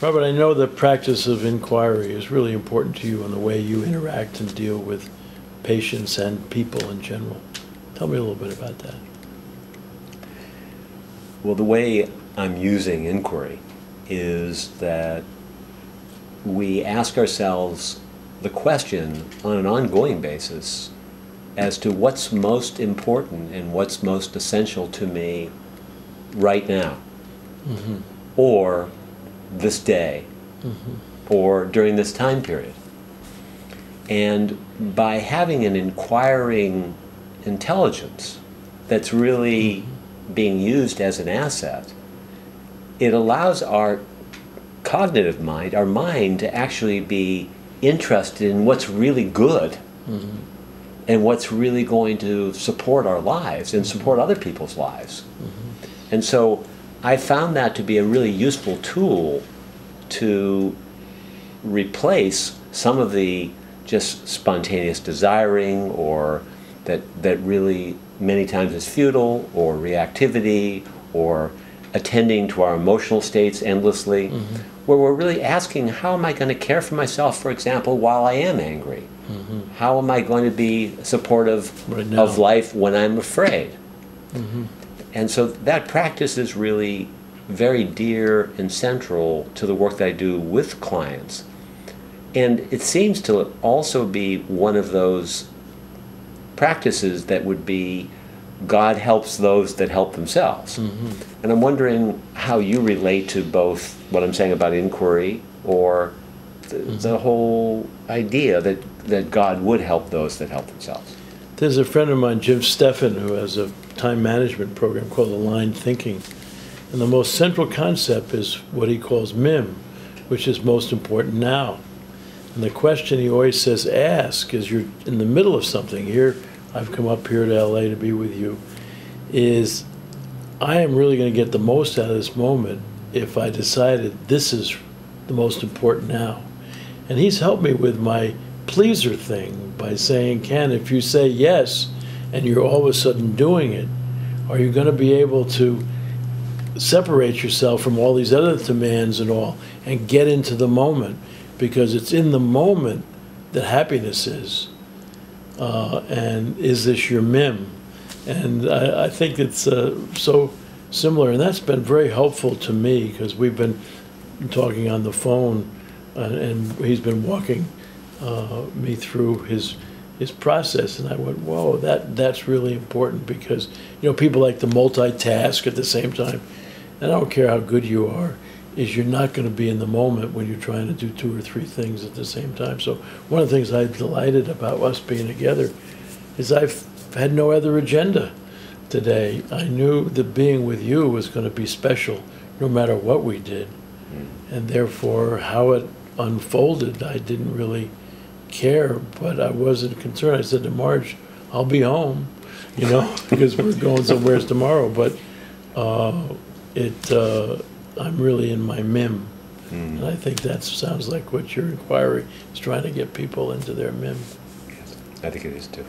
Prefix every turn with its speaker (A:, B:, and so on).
A: Robert, I know the practice of inquiry is really important to you in the way you interact and deal with patients and people in general. Tell me a little bit about that.
B: Well, the way I'm using inquiry is that we ask ourselves the question on an ongoing basis as to what's most important and what's most essential to me right now, or this day, or during this time period. And by having an inquiring intelligence that's really being used as an asset, it allows our cognitive mind, our mind, to actually be interested in what's really good and what's really going to support our lives and support other people's lives. And so I found that to be a really useful tool to replace some of the just spontaneous desiring, or that really many times is futile, or reactivity, or attending to our emotional states endlessly, where we're really asking, how am I going to care for myself, for example, while I am angry? How am I going to be supportive of life when I'm afraid? And so that practice is really very dear and central to the work that I do with clients. And it seems to also be one of those practices that would be God helps those that help themselves. And I'm wondering how you relate to both what I'm saying about inquiry, or the whole idea that God would help those that help themselves.
A: There's a friend of mine, Jim Steffen, who has a time management program called Aligned Thinking. And the most central concept is what he calls MIM, which is most important now. And the question he always says, ask, as you're in the middle of something. Here, I've come up here to LA to be with you, is I am really going to get the most out of this moment if I decided this is the most important now. And he's helped me with my pleaser thing by saying, Ken, if you say yes and you're all of a sudden doing it, are you going to be able to separate yourself from all these other demands and all and get into the moment? Because it's in the moment that happiness is. And is this your MIM? And I think it's so similar, and that's been very helpful to me, because we've been talking on the phone, and he's been walking me through his process, and I went, whoa, that's really important, because people like to multitask at the same time, and I don't care how good you are, is you're not going to be in the moment when you're trying to do 2 or 3 things at the same time. So one of the things I'm delighted about us being together is I've had no other agenda today. I knew that being with you was going to be special no matter what we did. And therefore, how it unfolded, I didn't really care, but I wasn't concerned. I said to Marge, I'll be home, because we're going somewhere tomorrow. But I'm really in my MIM. And I think that sounds like what your inquiry is trying to get people into their MIM.
B: Yes, I think it is too.